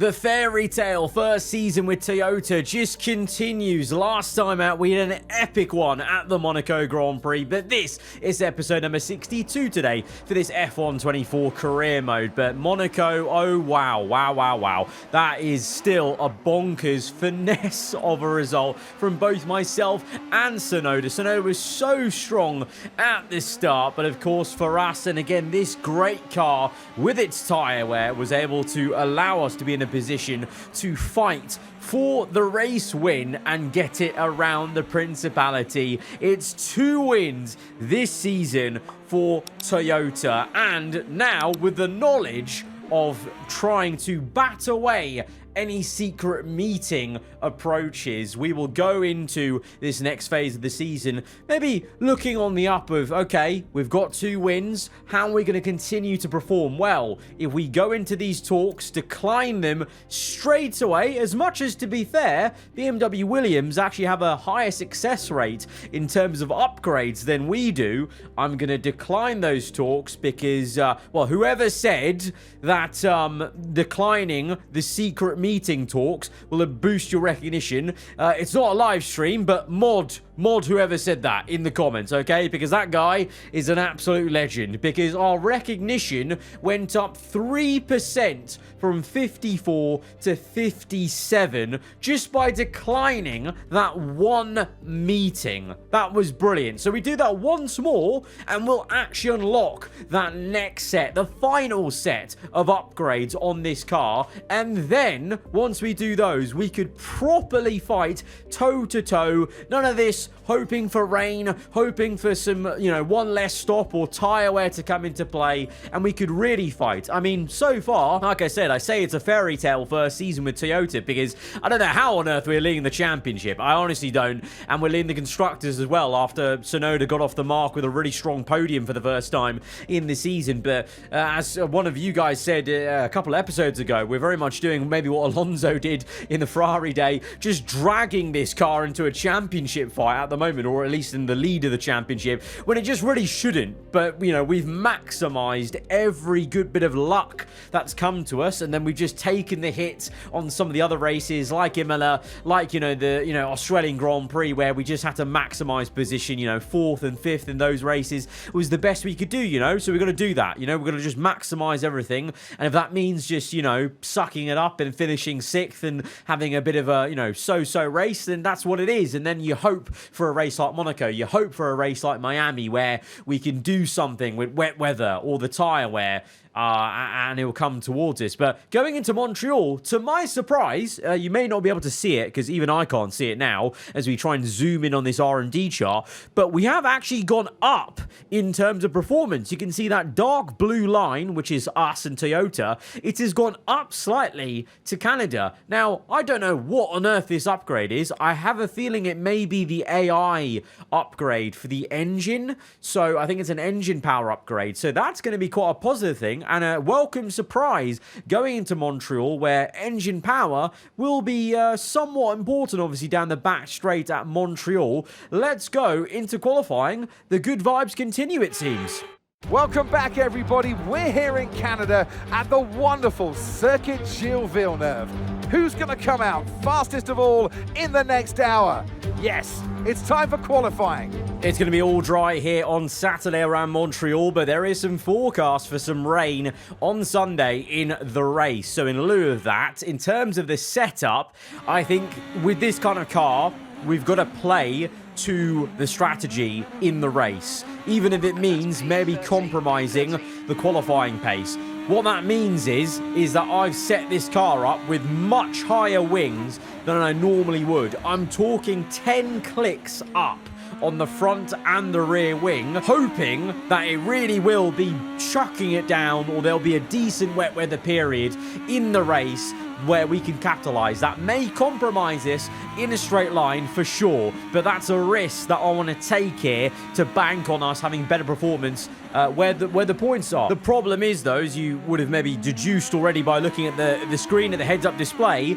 The fairy tale first season with Toyota just continues. Last time out, we had an epic one at the Monaco Grand Prix, but this is episode number 62 today for this F1 24 career mode. But Monaco, oh wow. That is still a bonkers finesse of a result from both myself and Tsunoda. Tsunoda was so strong at the start, but of course for us, and again, this great car with its tyre wear was able to allow us to be in a position to fight for the race win and get it around the Principality. It's 2 wins this season for Toyota, and now with the knowledge of trying to bat away any secret meeting approaches, we will go into this next phase of the season maybe looking on the up of, okay, we've got 2 wins, how are we going to continue to perform? Well, if we go into these talks, decline them straight away, as much as, to be fair, BMW Williams actually have a higher success rate in terms of upgrades than we do, I'm going to decline those talks because, well, whoever said that declining the secret meeting talks will boost your recognition, it's not a live stream, but mod whoever said that in the comments, okay? Because that guy is an absolute legend, because our recognition went up 3% from 54 to 57 just by declining that one meeting. That was brilliant. So we do that once more and we'll actually unlock that next set, the final set of upgrades on this car, and then once we do those, we could properly fight toe to toe. None of this hoping for rain, hoping for some, one less stop or tyre wear to come into play, and we could really fight. I mean, so far, like I said, I say it's a fairy tale first season with Toyota because I don't know how on earth we're leading the championship. I honestly don't. And we're leading the constructors as well after Tsunoda got off the mark with a really strong podium for the first time in the season. But as one of you guys said a couple episodes ago, we're very much doing maybe what Alonso did in the Ferrari day, just dragging this car into a championship fight at the moment, or at least in the lead of the championship, when it just really shouldn't. But, we've maximized every good bit of luck that's come to us, and then we've just taken the hit on some of the other races, like Imola, like, the, Australian Grand Prix, where we just had to maximize position, 4th and 5th in those races was the best we could do, so we're going to do that, we're going to just maximize everything, and if that means just, sucking it up and finishing 6th and having a bit of a, so-so race, then that's what it is. And then you hope for a race like Monaco, you hope for a race like Miami, where we can do something with wet weather or the tyre wear, and it will come towards us. But going into Montreal, to my surprise, you may not be able to see it because even I can't see it now as we try and zoom in on this R&D chart, but we have actually gone up in terms of performance. You can see that dark blue line, which is us and Toyota. It has gone up slightly to Canada. Now, I don't know what on earth this upgrade is. I have a feeling it may be the AI upgrade for the engine. So I think it's an engine power upgrade. So that's going to be quite a positive thing, and a welcome surprise going into Montreal, where engine power will be somewhat important, obviously, down the back straight at Montreal. Let's go into qualifying. The good vibes continue, it seems. Welcome back, everybody. We're here in Canada at the wonderful Circuit Gilles Villeneuve. Who's going to come out fastest of all in the next hour? Yes, it's time for qualifying. It's going to be all dry here on Saturday around Montreal, but there is some forecast for some rain on Sunday in the race. So in lieu of that, in terms of the setup, I think with this kind of car, we've got to play to the strategy in the race, even if it means maybe compromising the qualifying pace. What that means is that I've set this car up with much higher wings than I normally would. I'm talking 10 clicks up on the front and the rear wing, hoping that it really will be chucking it down, or there'll be a decent wet weather period in the race where we can capitalize. That may compromise this in a straight line for sure, but that's a risk that I want to take here to bank on us having better performance where the points are. The problem is, though, as you would have maybe deduced already by looking at the screen at the heads-up display,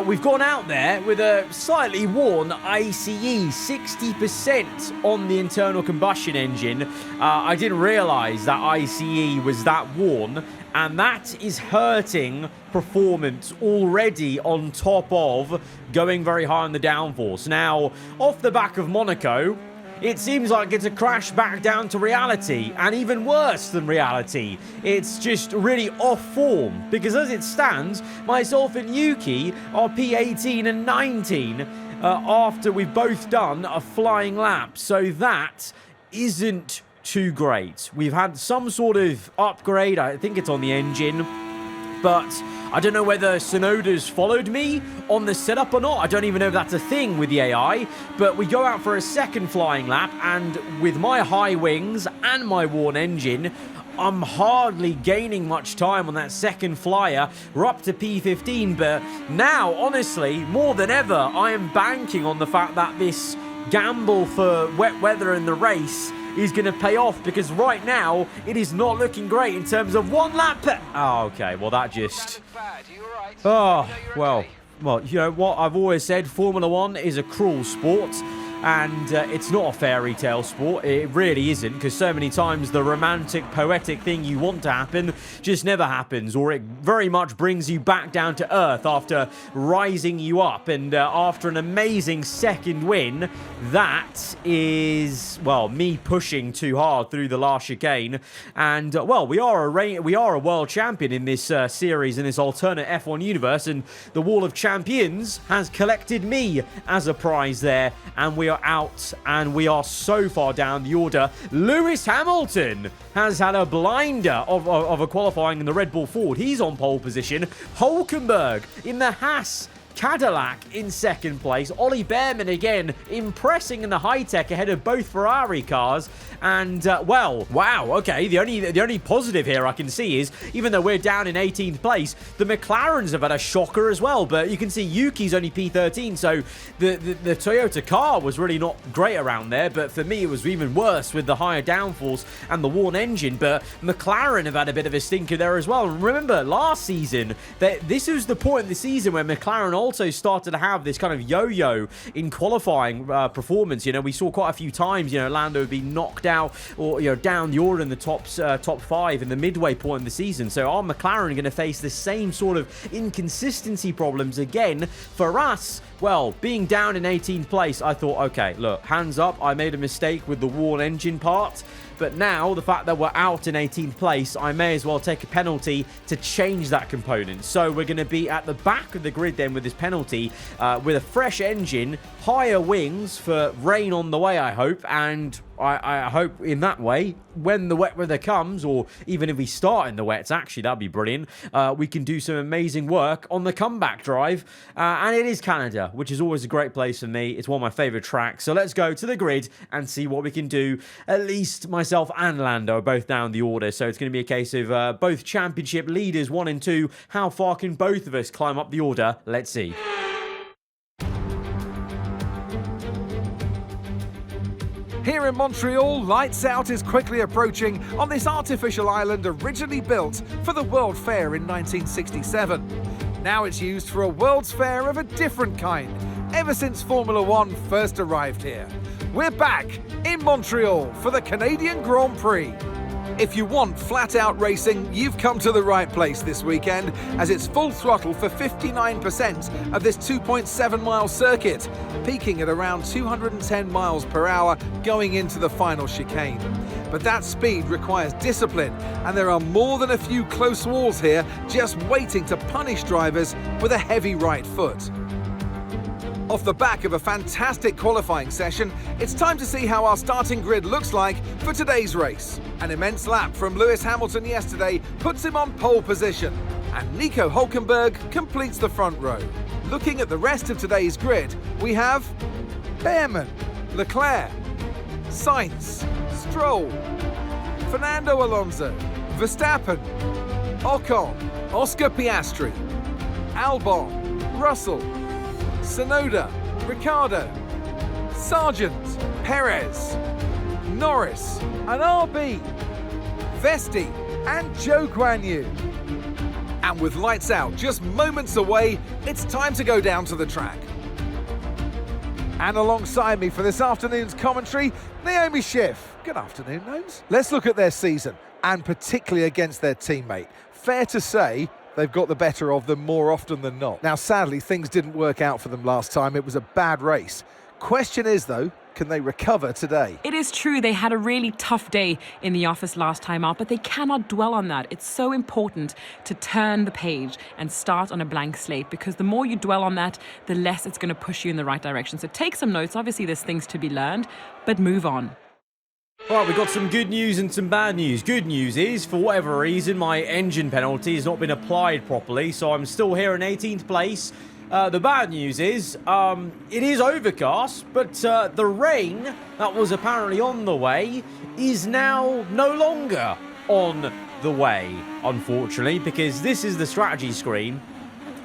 we've gone out there with a slightly worn ICE, 60% on the internal combustion engine. I didn't realise that ICE was that worn, and that is hurting performance already on top of going very high on the downforce. Now, off the back of Monaco, it seems like it's a crash back down to reality, and even worse than reality. It's just really off form, because as it stands, myself and Yuki are P18 and 19 after we've both done a flying lap, so that isn't too great. We've had some sort of upgrade, I think it's on the engine, but I don't know whether Sonoda's followed me on the setup or not. I don't even know if that's a thing with the AI, but we go out for a second flying lap, and with my high wings and my worn engine, I'm hardly gaining much time on that second flyer. We're up to P15, but now, honestly, more than ever, I am banking on the fact that this gamble for wet weather in the race is going to pay off, because right now it is not looking great in terms of one lap. Oh, okay, well that just... Oh, well, you know what I've always said, Formula 1 is a cruel sport, and it's not a fairy tale sport. It really isn't, because so many times the romantic, poetic thing you want to happen just never happens, or it very much brings you back down to earth after rising you up. And after an amazing second win, that is, well, me pushing too hard through the last chicane. And well, we are a world champion in this series, in this alternate F1 universe, and the Wall of Champions has collected me as a prize there, and we are out, and we are so far down the order. Lewis Hamilton has had a blinder of a qualifying in the Red Bull Ford. He's on pole position. Hulkenberg in the Haas Cadillac in second place. Ollie Behrman again impressing in the high-tech ahead of both Ferrari cars. And, well, wow, okay, the only positive here I can see is, even though we're down in 18th place, the McLarens have had a shocker as well. But you can see Yuki's only P13, so the Toyota car was really not great around there. But for me, it was even worse with the higher downforce and the worn engine. But McLaren have had a bit of a stinker there as well. Remember, last season, this was the point in the season where McLaren also started to have this kind of yo-yo in qualifying performance. You know, we saw quite a few times, you know, Lando would be knocked out, or, you know, down the order in the top 5 in the midway point in the season. So are McLaren going to face the same sort of inconsistency problems again? For us, well, being down in 18th place, I thought, okay, look, hands up, I made a mistake with the worn engine part. But now, the fact that we're out in 18th place, I may as well take a penalty to change that component. So we're going to be at the back of the grid then with this penalty, with a fresh engine, higher wings for rain on the way, I hope. And I hope in that way, when the wet weather comes, or even if we start in the wets, actually, that'd be brilliant. We can do some amazing work on the comeback drive. And it is Canada, which is always a great place for me. It's one of my favorite tracks. So let's go to the grid and see what we can do. At least myself and Lando are both down the order. So it's going to be a case of both championship leaders, 1 and 2. How far can both of us climb up the order? Let's see. Here in Montreal, Lights Out is quickly approaching on this artificial island originally built for the World Fair in 1967. Now it's used for a World's Fair of a different kind, ever since Formula 1 first arrived here. We're back in Montreal for the Canadian Grand Prix. If you want flat-out racing, you've come to the right place this weekend, as it's full throttle for 59% of this 2.7-mile circuit, peaking at around 210 miles per hour going into the final chicane. But that speed requires discipline, and there are more than a few close walls here just waiting to punish drivers with a heavy right foot. Off the back of a fantastic qualifying session, it's time to see how our starting grid looks like for today's race. An immense lap from Lewis Hamilton yesterday puts him on pole position, and Nico Hulkenberg completes the front row. Looking at the rest of today's grid, we have Behrman, Leclerc, Sainz, Stroll, Fernando Alonso, Verstappen, Ocon, Oscar Piastri, Albon, Russell, Sonoda, Ricciardo, Sargent, Perez, Norris, and RB, Vesti, and Zhou Guanyu. And with lights out just moments away, it's time to go down to the track. And alongside me for this afternoon's commentary, Naomi Schiff. Good afternoon, Gnomes. Let's look at their season, and particularly against their teammate. Fair to say, they've got the better of them more often than not. Now, sadly, things didn't work out for them last time. It was a bad race. Question is, though, can they recover today? It is true they had a really tough day in the office last time out, but they cannot dwell on that. It's so important to turn the page and start on a blank slate, because the more you dwell on that, the less it's going to push you in the right direction. So take some notes. Obviously, there's things to be learned, but move on. All right, we've got some good news and some bad news. Good news is, for whatever reason, my engine penalty has not been applied properly, so I'm still here in 18th place. The bad news is, it is overcast, but the rain that was apparently on the way is now no longer on the way, unfortunately, because this is the strategy screen.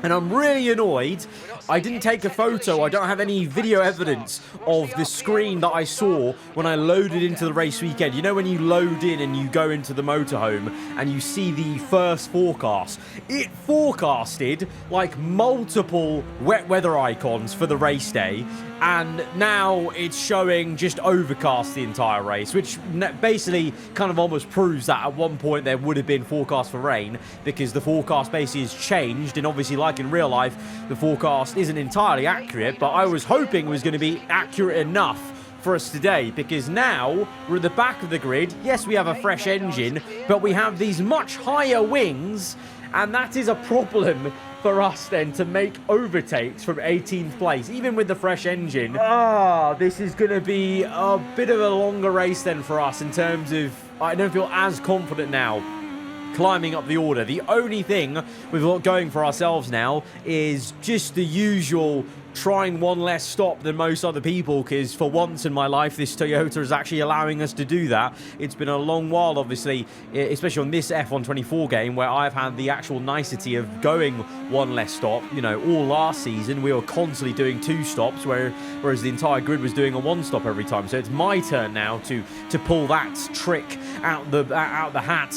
And I'm really annoyed. I didn't take a photo. I don't have any video evidence of the screen that I saw when I loaded into the race weekend. You know when you load in and you go into the motorhome and you see the first forecast? It forecasted like multiple wet weather icons for the race day. And now it's showing just overcast the entire race, which basically kind of almost proves that at one point there would have been forecast for rain, because the forecast basically has changed. And obviously, like in real life, the forecast isn't entirely accurate, but I was hoping it was going to be accurate enough for us today, because now we're at the back of the grid. Yes, we have a fresh engine, but we have these much higher wings, and that is a problem for us then to make overtakes from 18th place, even with the fresh engine. This is going to be a bit of a longer race then for us in terms of, I don't feel as confident now climbing up the order. The only thing we've got going for ourselves now is just the usual trying one less stop than most other people, because for once in my life this Toyota is actually allowing us to do that. It's been a long while, obviously, especially on this F1 24 game, where I've had the actual nicety of going one less stop. You know, all last season we were constantly doing 2 stops, whereas the entire grid was doing a 1 stop every time. So it's my turn now to pull that trick out the hat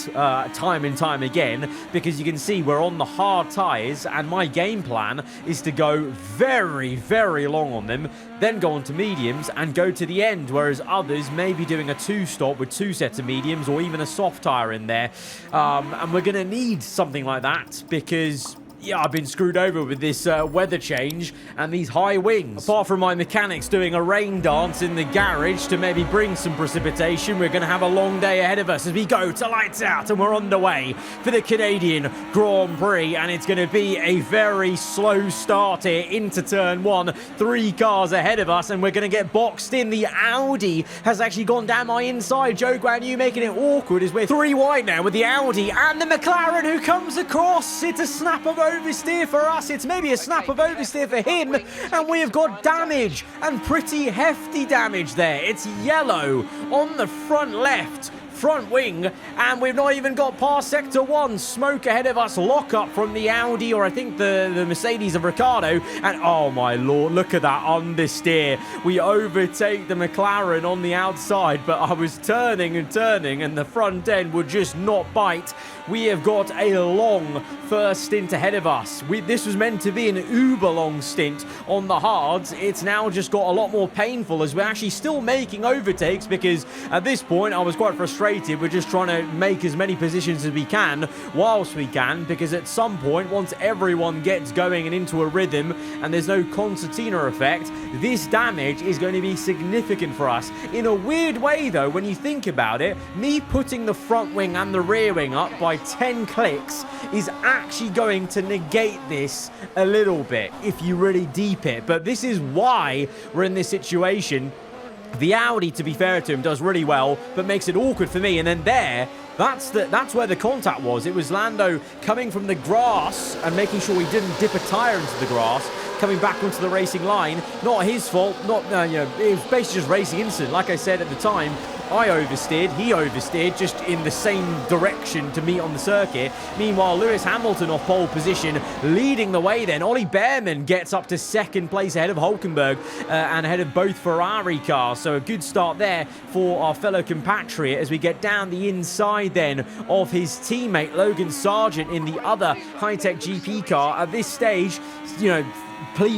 time and time again, because you can see we're on the hard tyres, and my game plan is to go very long on them, then go on to mediums and go to the end, whereas others may be doing a 2 stop with 2 sets of mediums or even a soft tyre in there. And we're going to need something like that, because yeah, I've been screwed over with this weather change and these high winds. Apart from my mechanics doing a rain dance in the garage to maybe bring some precipitation, we're going to have a long day ahead of us as we go to lights out, and we're on the way for the Canadian Grand Prix, and it's going to be a very slow start here into turn 1. 3 cars ahead of us, and we're going to get boxed in. The Audi has actually gone down my inside. Zhou Guanyu making it awkward as we're 3 wide now with the Audi and the McLaren who comes across. It's a snap of oversteer for us. It's maybe a snap of oversteer for him, and we have got damage, and pretty hefty damage there. It's yellow on the front left front wing, and we've not even got past sector 1. Smoke ahead of us, lock up from the Audi, or I think the Mercedes of Ricciardo, and oh my lord, look at that understeer. We overtake the McLaren on the outside, but I was turning and turning and the front end would just not bite. We have got a long first stint ahead of us. This was meant to be an uber long stint on the hards. It's now just got a lot more painful as we're actually still making overtakes, because at this point I was quite frustrated. We're just trying to make as many positions as we can whilst we can, because at some point, once everyone gets going and into a rhythm and there's no concertina effect, this damage is going to be significant for us. In a weird way though, when you think about it, me putting the front wing and the rear wing up by 10 clicks is actually going to negate this a little bit if you really deep it. But this is why we're in this situation. The Audi, to be fair to him, does really well, but makes it awkward for me. And then that's where the contact was. It was Lando coming from the grass and making sure he didn't dip a tyre into the grass coming back onto the racing line. Not his fault, not, you know, it was basically just racing incident. Like I said at the time, I oversteered, he oversteered, just in the same direction to meet on the circuit. Meanwhile, Lewis Hamilton off pole position, leading the way then. Ollie Behrman gets up to second place ahead of Hulkenberg and ahead of both Ferrari cars. So a good start there for our fellow compatriot as we get down the inside then of his teammate, Logan Sargent, in the other high-tech GP car. At this stage, you know,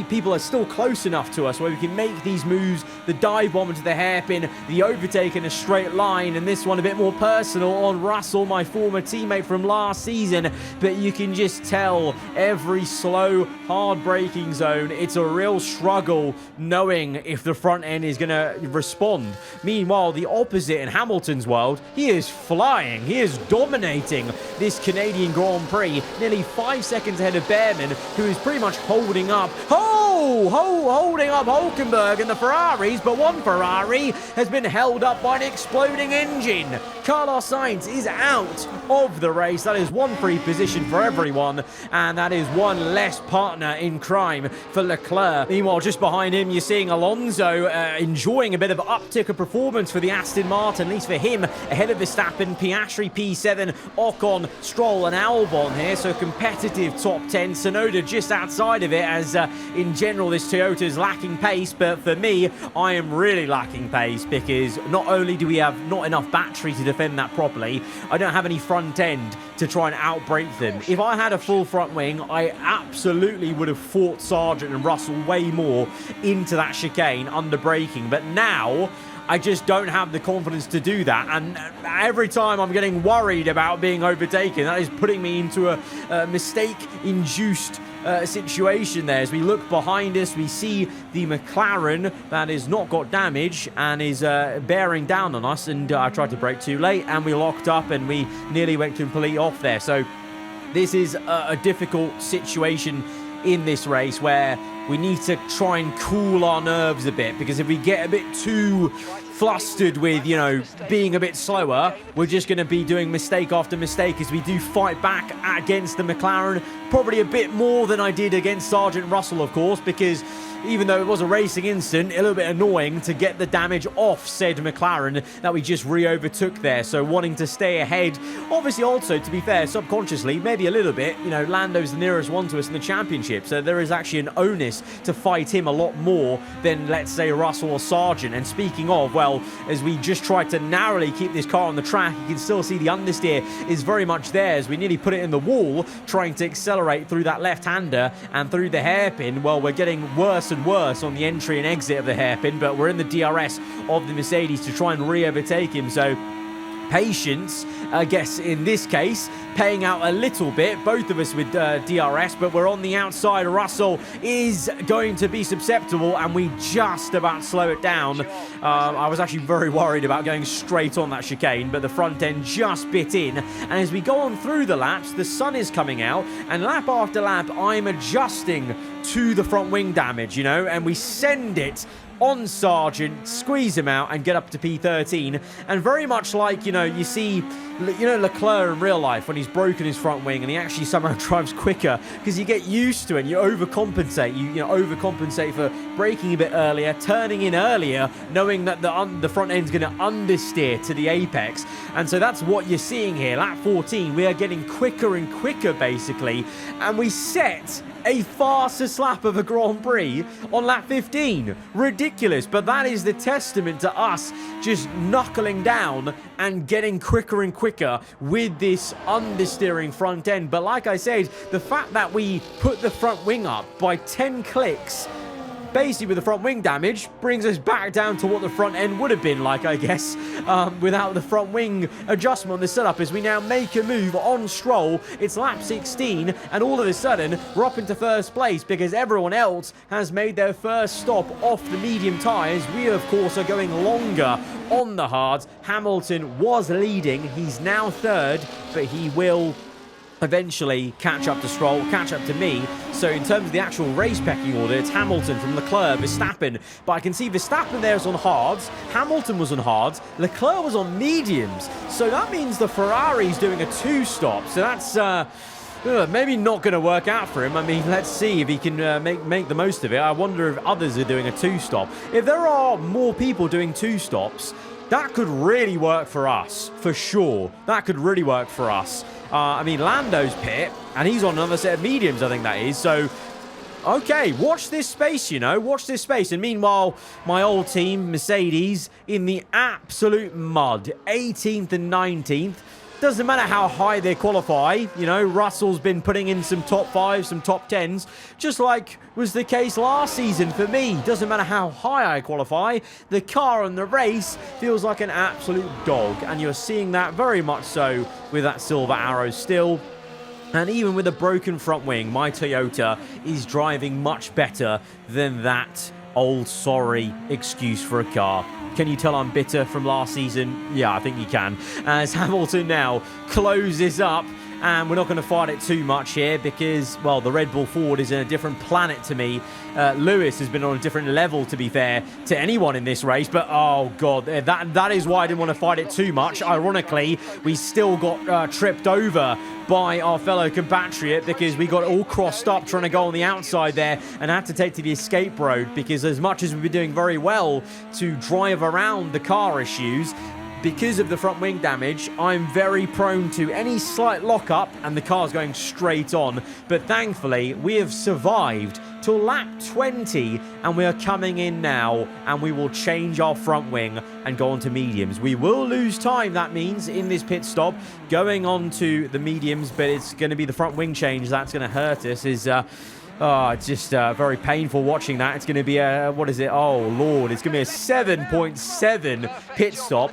people are still close enough to us where we can make these moves, the dive bomb into the hairpin, the overtake in a straight line, and this one a bit more personal on Russell, my former teammate from last season. But you can just tell every slow, hard braking zone, it's a real struggle knowing if the front end is going to respond. Meanwhile, the opposite in Hamilton's world, he is flying, he is dominating this Canadian Grand Prix, nearly 5 seconds ahead of Behrman, who is pretty much holding up holding up Hulkenberg and the Ferraris, but one Ferrari has been held up by an exploding engine. Carlos Sainz is out of the race. That is one free position for everyone, and that is one less partner in crime for Leclerc. Meanwhile, just behind him, you're seeing Alonso enjoying a bit of uptick of performance for the Aston Martin, at least for him, ahead of Verstappen, Piastri, P7, Ocon, Stroll and Albon here. So competitive top 10. Tsunoda just outside of it, as in general this Toyota is lacking pace, but for me, I am really lacking pace because not only do we have not enough battery to defend that properly, I don't have any front end to try and outbrake them. If I had a full front wing, I absolutely would have fought Sargent and Russell way more into that chicane under braking, but now I just don't have the confidence to do that, and every time I'm getting worried about being overtaken, that is putting me into a mistake-induced situation there. As we look behind us, we see the McLaren that has not got damage and is bearing down on us, and I tried to brake too late and we locked up and we nearly went completely off there. So this is a difficult situation in this race where we need to try and cool our nerves a bit, because if we get a bit too flustered with, you know, being a bit slower, we're just going to be doing mistake after mistake as we do fight back against the McLaren. Probably a bit more than I did against Sargent Russell, of course, because even though it was a racing incident, a little bit annoying to get the damage off said McLaren that we just re-overtook there. So wanting to stay ahead, obviously also, to be fair, subconsciously, maybe a little bit, you know, Lando's the nearest one to us in the championship, so there is actually an onus to fight him a lot more than, let's say, Russell or Sargent. And speaking of, well, as we just try to narrowly keep this car on the track, you can still see the understeer is very much there as we nearly put it in the wall, trying to accelerate through that left-hander and through the hairpin. Well, we're getting worse and worse on the entry and exit of the hairpin, but we're in the DRS of the Mercedes to try and re-overtake him. So patience, I guess, in this case, paying out a little bit, both of us with DRS, but we're on the outside. Russell is going to be susceptible, and we just about slow it down. I was actually very worried about going straight on that chicane, but the front end just bit in. And as we go on through the laps, the sun is coming out, and lap after lap, I'm adjusting to the front wing damage, you know, and we send it on Sargent, squeeze him out and get up to P13. And very much like, you know, you see, you know, Leclerc in real life when he's broken his front wing and he actually somehow drives quicker because you get used to it and you overcompensate. You know, overcompensate for braking a bit earlier, turning in earlier, knowing that the front end's going to understeer to the apex. And so that's what you're seeing here. Lap 14, we are getting quicker and quicker, basically. And we set a fastest lap of a Grand Prix on lap 15. Ridiculous, but that is the testament to us just knuckling down and getting quicker and quicker with this understeering front end. But like I said, the fact that we put the front wing up by 10 clicks, basically with the front wing damage, brings us back down to what the front end would have been like, I guess, without the front wing adjustment on the setup. As we now make a move on Stroll, it's lap 16, and all of a sudden we're up into first place because everyone else has made their first stop off the medium tyres. We, of course, are going longer on the hards. Hamilton was leading, he's now third, but he will eventually catch up to Stroll, catch up to me. So in terms of the actual race pecking order, it's Hamilton from Leclerc, Verstappen. But I can see Verstappen there is on hards, Hamilton was on hards, Leclerc was on mediums. So that means the Ferrari's doing a two-stop. So that's maybe not going to work out for him. I mean, let's see if he can make the most of it. I wonder if others are doing a 2-stop. If there are more people doing 2-stops, that could really work for us, for sure. That could really work for us. I mean, Lando's pit, and he's on another set of mediums, I think that is. So, okay, watch this space, you know. Watch this space. And meanwhile, my old team, Mercedes, in the absolute mud. 18th and 19th. Doesn't matter how high they qualify. You know, Russell's been putting in some top 5s, some top 10s, just like was the case last season for me. Doesn't matter how high I qualify. The car and the race feels like an absolute dog. And you're seeing that very much so with that silver arrow still. And even with a broken front wing, my Toyota is driving much better than that old sorry excuse for a car. Can you tell I'm bitter from last season? Yeah, I think you can. As Hamilton now closes up, and we're not going to fight it too much here because, well, the Red Bull Ford is in a different planet to me. Lewis has been on a different level, to be fair, to anyone in this race. But, oh, God, that is why I didn't want to fight it too much. Ironically, we still got tripped over by our fellow compatriot because we got all crossed up trying to go on the outside there and had to take to the escape road because as much as we've been doing very well to drive around the car issues, because of the front wing damage, I'm very prone to any slight lock-up and the car's going straight on. But thankfully, we have survived till lap 20 and we are coming in now and we will change our front wing and go on to mediums. We will lose time, that means, in this pit stop, going on to the mediums, but it's going to be the front wing change that's going to hurt us. It's just very painful watching that. It's going to be a, what is it? Oh, Lord. It's going to be a 7.7 pit stop.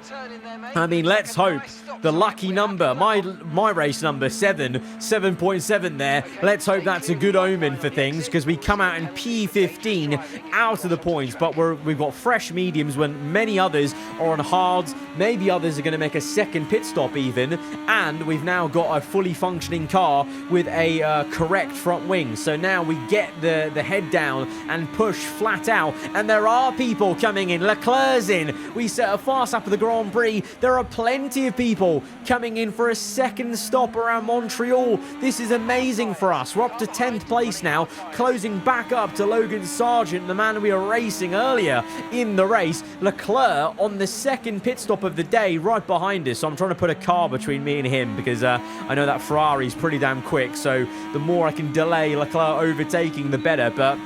I mean, let's hope the lucky number, my race number, 7.7 there. Let's hope that's a good omen for things because we come out in P15 out of the points, but we've got fresh mediums when many others are on hards. Maybe others are going to make a second pit stop even, and we've now got a fully functioning car with a correct front wing. So now we get the head down and push flat out, and there are people coming in. Leclerc's in. We set a fast lap of the Grand Prix. There are plenty of people coming in for a second stop around Montreal. This is amazing for us. We're up to 10th place now, closing back up to Logan Sargent, the man we were racing earlier in the race. Leclerc on the second pit stop of the day right behind us. So I'm trying to put a car between me and him because I know that Ferrari's pretty damn quick. So the more I can delay Leclerc overtaking, the better. But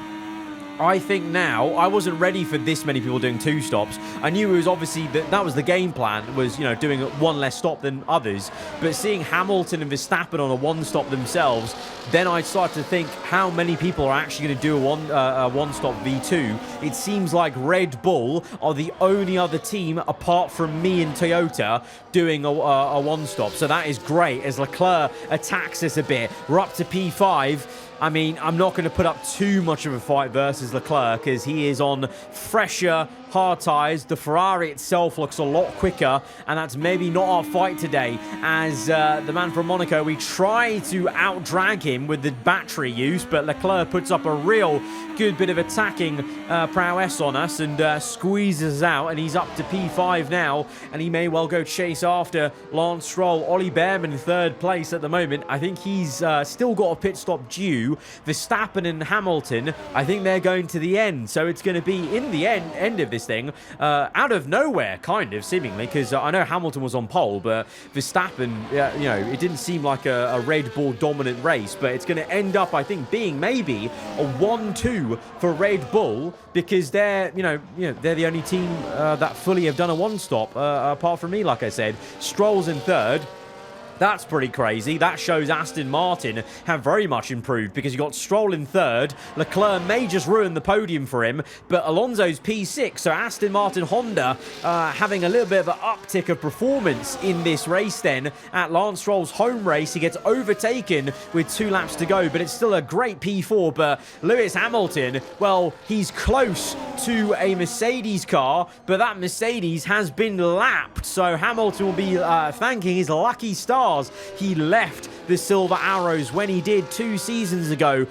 I think now, I wasn't ready for this many people doing 2 stops. I knew it was obviously that was the game plan, was, you know, doing one less stop than others. But seeing Hamilton and Verstappen on a 1 stop themselves, then I started to think how many people are actually going to do a one stop V2. It seems like Red Bull are the only other team apart from me and Toyota doing a 1 stop. So that is great as Leclerc attacks us a bit. We're up to P5. I mean, I'm not going to put up too much of a fight versus Leclerc because he is on fresher, hard tyres. The Ferrari itself looks a lot quicker, and that's maybe not our fight today. As the man from Monaco, we try to out-drag him with the battery use, but Leclerc puts up a real good bit of attacking prowess on us and squeezes out, and he's up to P5 now, and he may well go chase after Lance Stroll. Ollie Behrman in 3rd place at the moment. I think he's still got a pit stop due. Verstappen and Hamilton, I think they're going to the end, so it's going to be in the end of this thing, out of nowhere, kind of, seemingly, because I know Hamilton was on pole, but Verstappen, you know, it didn't seem like a Red Bull dominant race, but it's going to end up, I think, being maybe a 1-2 for Red Bull, because they're, you know, they're the only team that fully have done a 1 stop, apart from me, like I said. Stroll's in 3rd. That's pretty crazy. That shows Aston Martin have very much improved because you got Stroll in 3rd. Leclerc may just ruin the podium for him, but Alonso's P6. So Aston Martin Honda having a little bit of an uptick of performance in this race then. At Lance Stroll's home race, he gets overtaken with 2 laps to go, but it's still a great P4. But Lewis Hamilton, well, he's close to a Mercedes car, but that Mercedes has been lapped. So Hamilton will be thanking his lucky stars cars. He left the Silver Arrows when he did 2 seasons ago.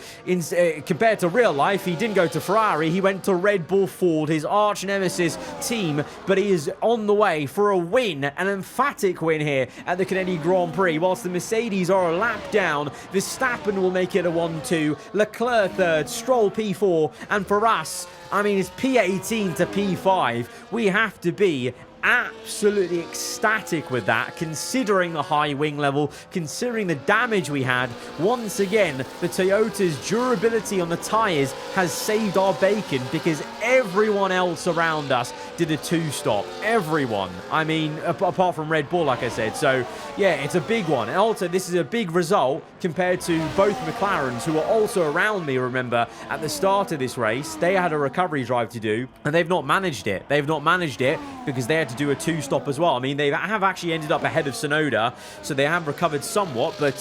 Compared to real life, he didn't go to Ferrari, he went to Red Bull Ford, his arch nemesis team, but he is on the way for a win, an emphatic win here at the Canadian Grand Prix. Whilst the Mercedes are a lap down, Verstappen will make it a 1-2, Leclerc 3rd, Stroll P4, and for us, I mean, it's P18 to P5. We have to be absolutely ecstatic with that, considering the high wing level, considering the damage we had. Once again, the Toyota's durability on the tyres has saved our bacon, because everyone else around us did a 2-stop. Everyone. I mean, apart from Red Bull, like I said. So, yeah, it's a big one. And also, this is a big result compared to both McLarens, who were also around me, remember, at the start of this race. They had a recovery drive to do, and they've not managed it. They've not managed it because they had to do a 2-stop as well. I mean, they have actually ended up ahead of Tsunoda, so they have recovered somewhat, but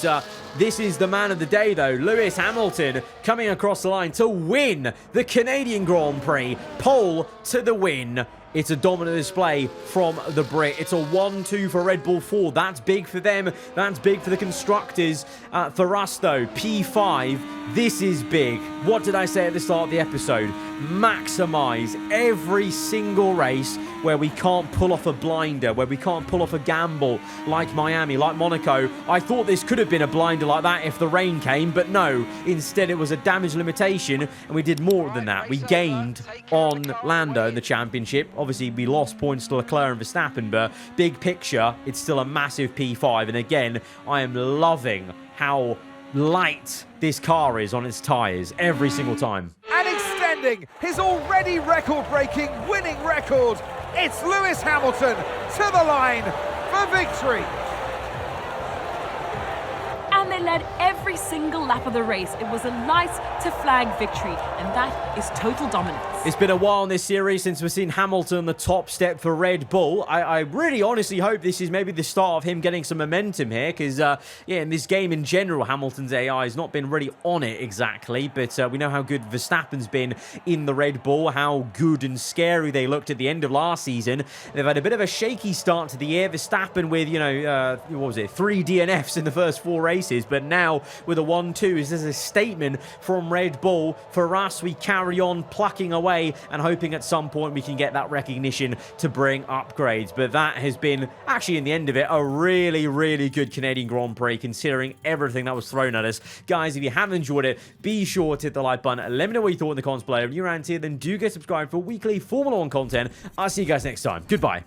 this is the man of the day, though. Lewis Hamilton coming across the line to win the Canadian Grand Prix. Pole to the win. It's a dominant display from the Brit. It's a 1-2 for Red Bull Ford. That's big for them. That's big for the constructors. For us, though, P5, this is big. What did I say at the start of the episode? Maximize every single race where we can't pull off a blinder, where we can't pull off a gamble like Miami, like Monaco. I thought this could have been a blinder like that if the rain came, but no. Instead, it was a damage limitation, and we did more than that. We gained on Lando in the championship. Obviously, we lost points to Leclerc and Verstappen, but big picture, it's still a massive P5. And again, I am loving how light this car is on its tyres every single time. And extending his already record-breaking winning record, it's Lewis Hamilton to the line for victory. And they led every single lap of the race. It was a light-to-flag victory, and that is total dominance. It's been a while in this series since we've seen Hamilton the top step for Red Bull. I really honestly hope this is maybe the start of him getting some momentum here, because, yeah, in this game in general, Hamilton's AI has not been really on it exactly, but we know how good Verstappen's been in the Red Bull, how good and scary they looked at the end of last season. They've had a bit of a shaky start to the year. Verstappen with, you know, what was it, 3 DNFs in the first 4 races, but now with a 1-2, this is a statement from Red Bull. For us, we carry on plucking away and hoping at some point we can get that recognition to bring upgrades. But that has been, actually in the end of it, a really, really good Canadian Grand Prix, considering everything that was thrown at us. Guys, if you have enjoyed it, be sure to hit the like button. Let me know what you thought in the comments below. If you're around here, then do get subscribed for weekly Formula 1 content. I'll see you guys next time. Goodbye.